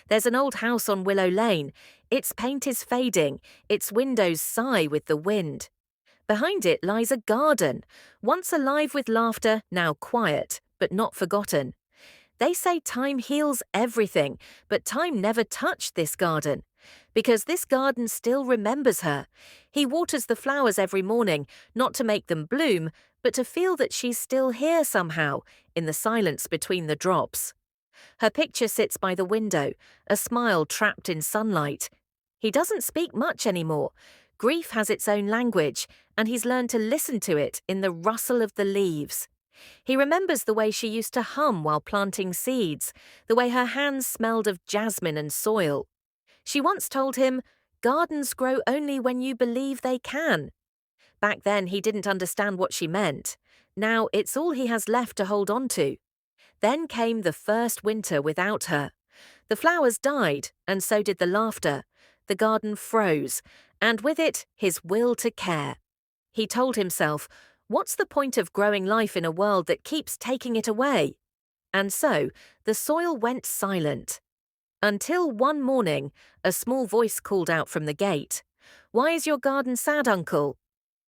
There's an old house on Willow Lane. Its paint is fading, its windows sigh with the wind. Behind it lies a garden, once alive with laughter, now quiet, but not forgotten. They say time heals everything, but time never touched this garden. Because this garden still remembers her. He waters the flowers every morning, not to make them bloom, but to feel that she's still here somehow, in the silence between the drops. Her picture sits by the window, a smile trapped in sunlight. He doesn't speak much anymore. Grief has its own language, and he's learned to listen to it in the rustle of the leaves. He remembers the way she used to hum while planting seeds, the way her hands smelled of jasmine and soil. She once told him, "Gardens grow only when you believe they can." Back then he didn't understand what she meant. Now it's all he has left to hold on to. Then came the first winter without her. The flowers died, and so did the laughter. The garden froze, and with it, his will to care. He told himself, what's the point of growing life in a world that keeps taking it away? And so, the soil went silent. Until one morning, a small voice called out from the gate, "Why is your garden sad, uncle?"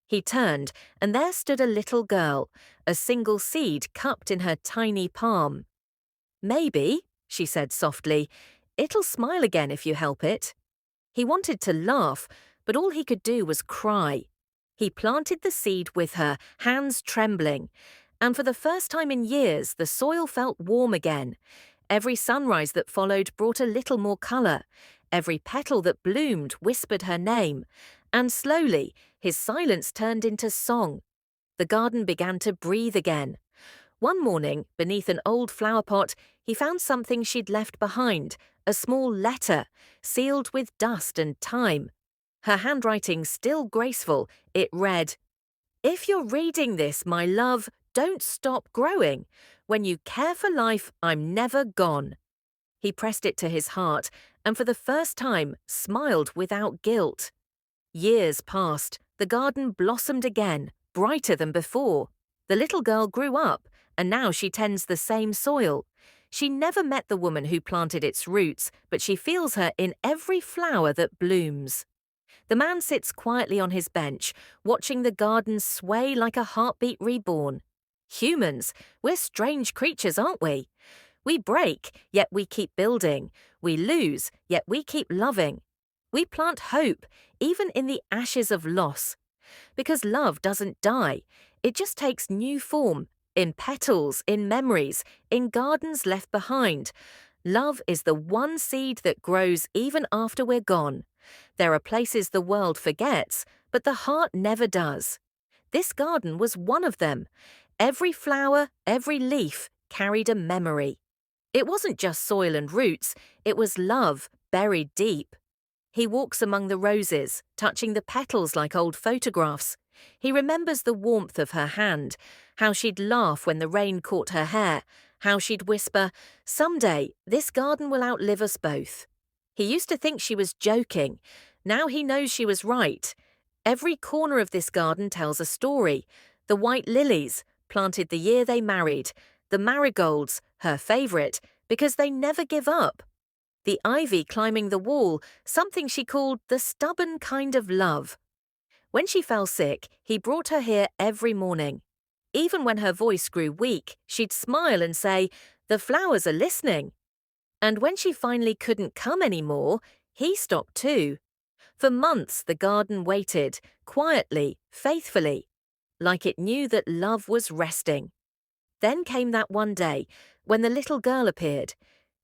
He turned, and there stood a little girl, a single seed cupped in her tiny palm. "Maybe," she said softly, "it'll smile again if you help it." He wanted to laugh, but all he could do was cry. He planted the seed with her, hands trembling, and for the first time in years the soil felt warm again. Every sunrise that followed brought a little more colour. Every petal that bloomed whispered her name, and slowly his silence turned into song. The garden began to breathe again. One morning, beneath an old flower pot, he found something she'd left behind, a small letter, sealed with dust and time. Her handwriting still graceful, it read, "If you're reading this, my love, don't stop growing. When you care for life, I'm never gone." He pressed it to his heart, and for the first time smiled without guilt. Years passed. The garden blossomed again, brighter than before. The little girl grew up, and now she tends the same soil. She never met the woman who planted its roots, but she feels her in every flower that blooms. The man sits quietly on his bench, watching the garden sway like a heartbeat reborn. Humans, we're strange creatures, aren't we? We break, yet we keep building. We lose, yet we keep loving. We plant hope, even in the ashes of loss. Because love doesn't die. It just takes new form, in petals, in memories, in gardens left behind. Love is the one seed that grows even after we're gone. There are places the world forgets, but the heart never does. This garden was one of them. Every flower, every leaf carried a memory. It wasn't just soil and roots, it was love buried deep. He walks among the roses, touching the petals like old photographs. He remembers the warmth of her hand, how she'd laugh when the rain caught her hair, how she'd whisper, "Someday, this garden will outlive us both." He used to think she was joking. Now he knows she was right. Every corner of this garden tells a story. The white lilies, planted the year they married. The marigolds, her favourite, because they never give up. The ivy climbing the wall, something she called the stubborn kind of love. When she fell sick, he brought her here every morning. Even when her voice grew weak, she'd smile and say, "The flowers are listening." And when she finally couldn't come anymore, he stopped too. For months the garden waited, quietly, faithfully, like it knew that love was resting. Then came that one day, when the little girl appeared.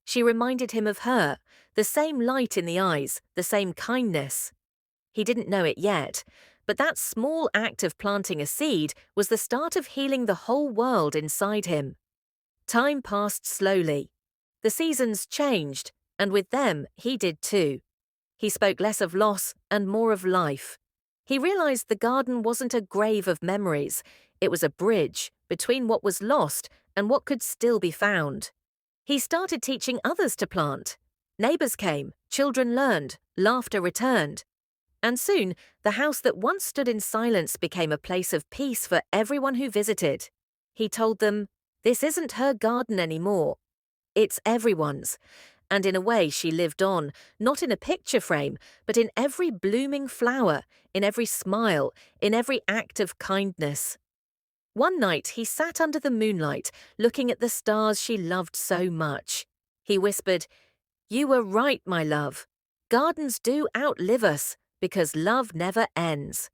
She reminded him of her, the same light in the eyes, the same kindness. He didn't know it yet, but that small act of planting a seed was the start of healing the whole world inside him. Time passed slowly. The seasons changed, and with them he did too. He spoke less of loss and more of life. He realized the garden wasn't a grave of memories, it was a bridge between what was lost and what could still be found. He started teaching others to plant. Neighbors came, children learned, laughter returned. And soon, the house that once stood in silence became a place of peace for everyone who visited. He told them, "This isn't her garden anymore. It's everyone's." And in a way she lived on, not in a picture frame, but in every blooming flower, in every smile, in every act of kindness. One night he sat under the moonlight, looking at the stars she loved so much. He whispered, "You were right, my love. Gardens do outlive us, because love never ends."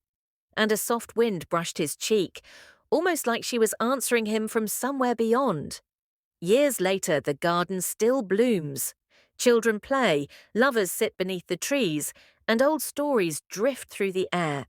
And a soft wind brushed his cheek, almost like she was answering him from somewhere beyond. Years later, the garden still blooms. Children play, lovers sit beneath the trees, and old stories drift through the air.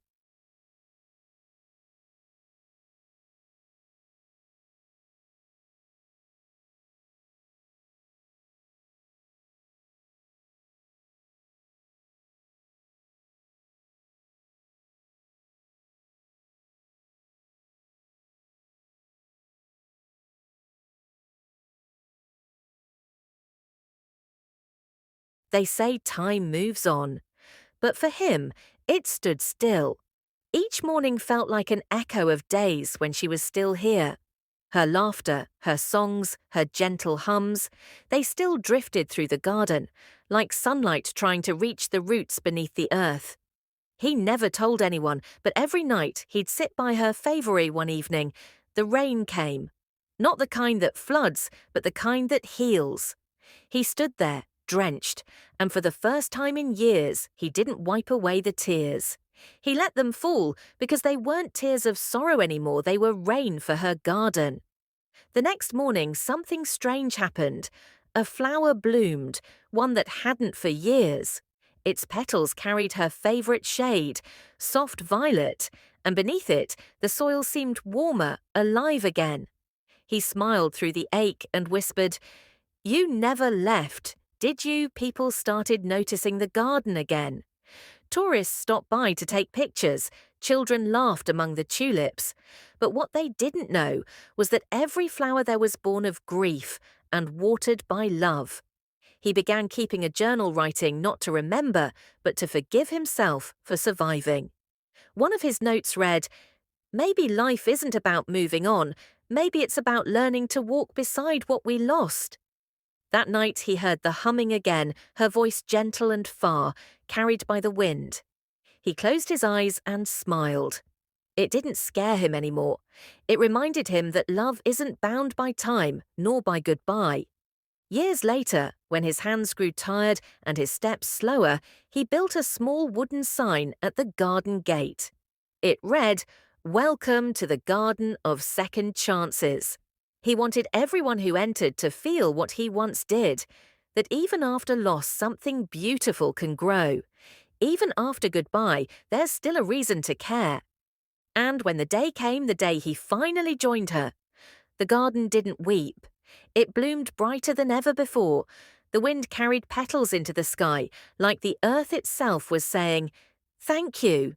They say time moves on, but for him, it stood still. Each morning felt like an echo of days when she was still here. Her laughter, her songs, her gentle hums, they still drifted through the garden, like sunlight trying to reach the roots beneath the earth. He never told anyone, but every night he'd sit by her favoury one evening. The rain came. Not the kind that floods, but the kind that heals. He stood there, drenched, and for the first time in years, he didn't wipe away the tears. He let them fall because they weren't tears of sorrow anymore, they were rain for her garden. The next morning, something strange happened. A flower bloomed, one that hadn't for years. Its petals carried her favourite shade, soft violet, and beneath it, the soil seemed warmer, alive again. He smiled through the ache and whispered, "You never left, did you?" People started noticing the garden again. Tourists stopped by to take pictures, children laughed among the tulips. But what they didn't know was that every flower there was born of grief and watered by love. He began keeping a journal, writing not to remember, but to forgive himself for surviving. One of his notes read, "Maybe life isn't about moving on, maybe it's about learning to walk beside what we lost." That night he heard the humming again, her voice gentle and far, carried by the wind. He closed his eyes and smiled. It didn't scare him anymore. It reminded him that love isn't bound by time, nor by goodbye. Years later, when his hands grew tired and his steps slower, he built a small wooden sign at the garden gate. It read, "Welcome to the Garden of Second Chances." He wanted everyone who entered to feel what he once did, that even after loss something beautiful can grow. Even after goodbye, there's still a reason to care. And when the day came, the day he finally joined her, the garden didn't weep. It bloomed brighter than ever before. The wind carried petals into the sky, like the earth itself was saying, "Thank you."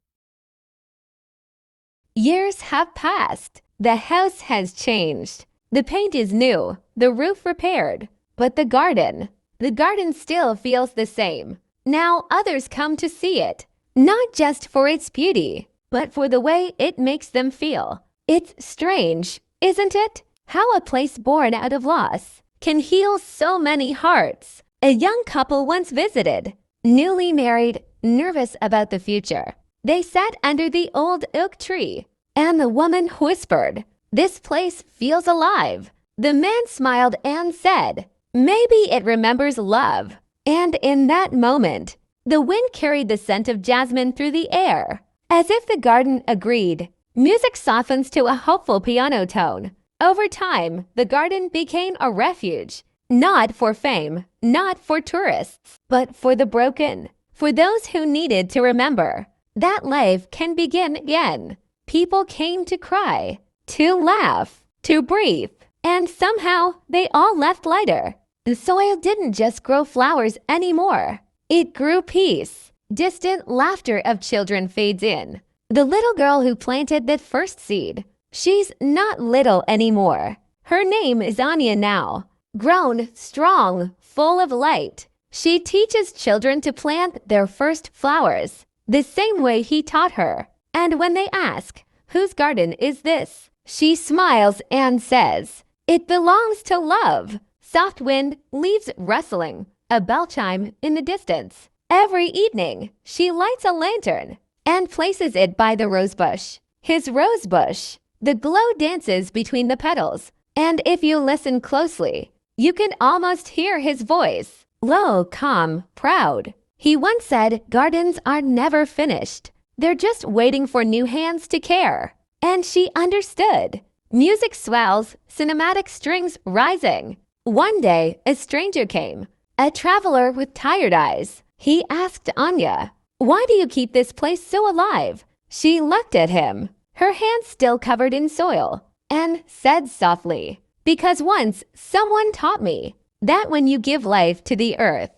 Years have passed. The house has changed. The paint is new, the roof repaired. But the garden still feels the same. Now others come to see it, not just for its beauty, but for the way it makes them feel. It's strange, isn't it? How a place born out of loss can heal so many hearts. A young couple once visited, newly married, nervous about the future. They sat under the old oak tree, and the woman whispered, "This place feels alive." The man smiled and said, "Maybe it remembers love." And in that moment, the wind carried the scent of jasmine through the air. As if the garden agreed, music softens to a hopeful piano tone. Over time, the garden became a refuge, not for fame, not for tourists, but for the broken, for those who needed to remember that life can begin again. People came to cry, to laugh, to breathe, and somehow they all left lighter. The soil didn't just grow flowers anymore. It grew peace. Distant laughter of children fades in. The little girl who planted that first seed, she's not little anymore. Her name is Anya now. Grown, strong, full of light. She teaches children to plant their first flowers, the same way he taught her. And when they ask, "Whose garden is this?" she smiles and says, "It belongs to love." Soft wind, leaves rustling, a bell chime in the distance. Every evening, she lights a lantern and places it by the rosebush. His rosebush. The glow dances between the petals, and if you listen closely, you can almost hear his voice. Low, calm, proud. He once said gardens are never finished. They're just waiting for new hands to care. And she understood. Music swells, cinematic strings rising. One day, a stranger came, a traveler with tired eyes. He asked Anya, "Why do you keep this place so alive?" She looked at him, her hands still covered in soil, and said softly, "Because once someone taught me that when you give life to the earth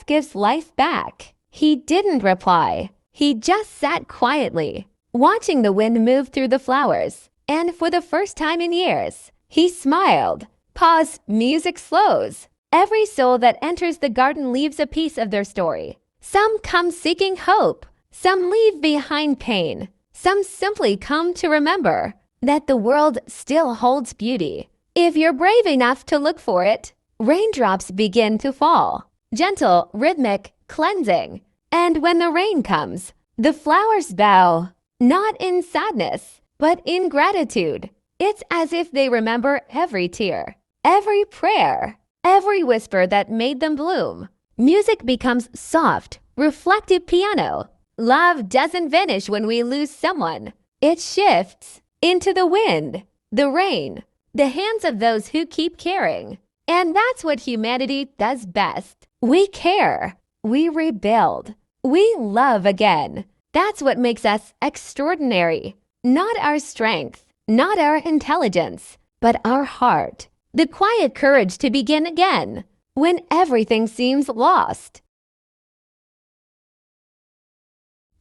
gives life back." He didn't reply. He just sat quietly, watching the wind move through the flowers. And for the first time in years, he smiled. Pause, music slows. Every soul that enters the garden leaves a piece of their story. Some come seeking hope. Some leave behind pain. Some simply come to remember that the world still holds beauty. If you're brave enough to look for it, raindrops begin to fall. Gentle, rhythmic, cleansing. And when the rain comes, the flowers bow, not in sadness, but in gratitude. It's as if they remember every tear, every prayer, every whisper that made them bloom. Music becomes soft, reflective piano. Love doesn't vanish when we lose someone. It shifts into the wind, the rain, the hands of those who keep caring. And that's what humanity does best. We care. We rebuild. We love again. That's what makes us extraordinary. Not our strength, not our intelligence, but our heart. The quiet courage to begin again when everything seems lost.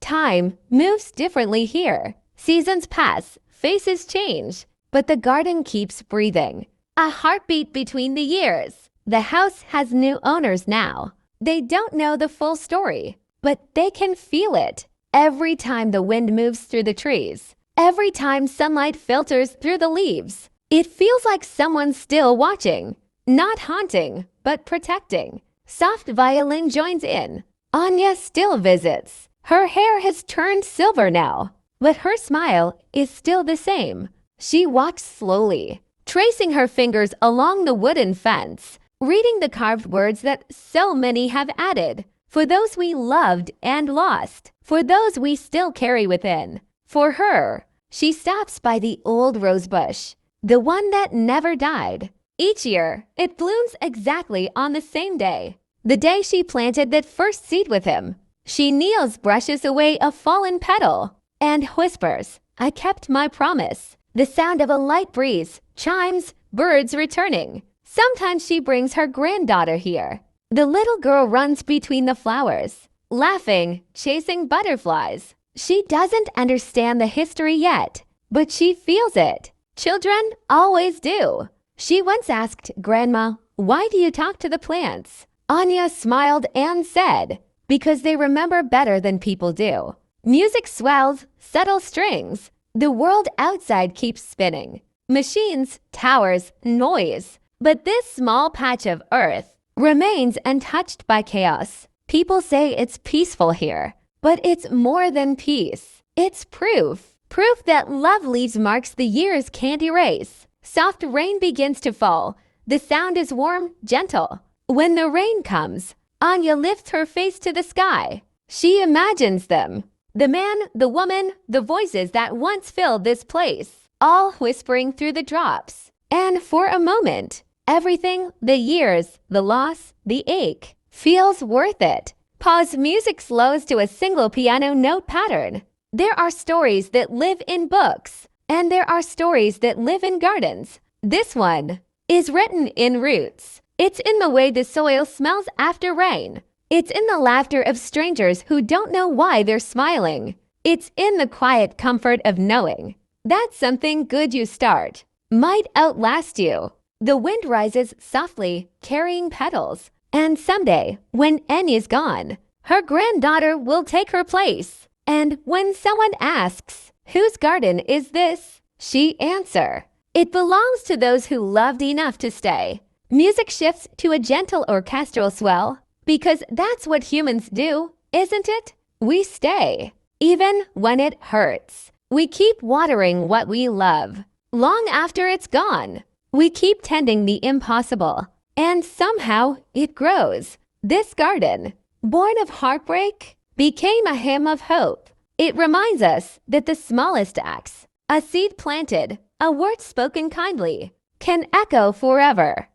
Time moves differently here. Seasons pass, faces change, but the garden keeps breathing. A heartbeat between the years. The house has new owners now. They don't know the full story, but they can feel it. Every time the wind moves through the trees, every time sunlight filters through the leaves, it feels like someone's still watching, not haunting, but protecting. Soft violin joins in. Anya still visits. Her hair has turned silver now, but her smile is still the same. She walks slowly, tracing her fingers along the wooden fence, reading the carved words that so many have added. For those we loved and lost, for those we still carry within. For her, she stops by the old rosebush, the one that never died. Each year, it blooms exactly on the same day, the day she planted that first seed with him. She kneels, brushes away a fallen petal, and whispers, "I kept my promise." The sound of a light breeze, chimes, birds returning. Sometimes she brings her granddaughter here. The little girl runs between the flowers, laughing, chasing butterflies. She doesn't understand the history yet, but she feels it. Children always do. She once asked Grandma, "Why do you talk to the plants?" Anya smiled and said, "Because they remember better than people do." Music swells, subtle strings. The world outside keeps spinning. Machines, towers, noise. But this small patch of earth remains untouched by chaos. People say it's peaceful here, but it's more than peace. It's proof. Proof that love leaves marks the years can't erase. Soft rain begins to fall. The sound is warm, gentle. When the rain comes, Anya lifts her face to the sky. She imagines them. The man, the woman, the voices that once filled this place, all whispering through the drops. And for a moment, everything, the years, the loss, the ache, feels worth it. Pause, music slows to a single piano note pattern. There are stories that live in books, and there are stories that live in gardens. This one is written in roots. It's in the way the soil smells after rain. It's in the laughter of strangers who don't know why they're smiling. It's in the quiet comfort of knowing that something good you start might outlast you. The wind rises softly, carrying petals. And someday, when Annie's gone, her granddaughter will take her place. And when someone asks, "Whose garden is this?" she answer, "It belongs to those who loved enough to stay, Music shifts to a gentle orchestral swell because that's what humans do, isn't it? We stay, even when it hurts. We keep watering what we love, long after it's gone. We keep tending the impossible, and somehow it grows. This garden, born of heartbreak, became a hymn of hope. It reminds us that the smallest acts, a seed planted, a word spoken kindly, can echo forever.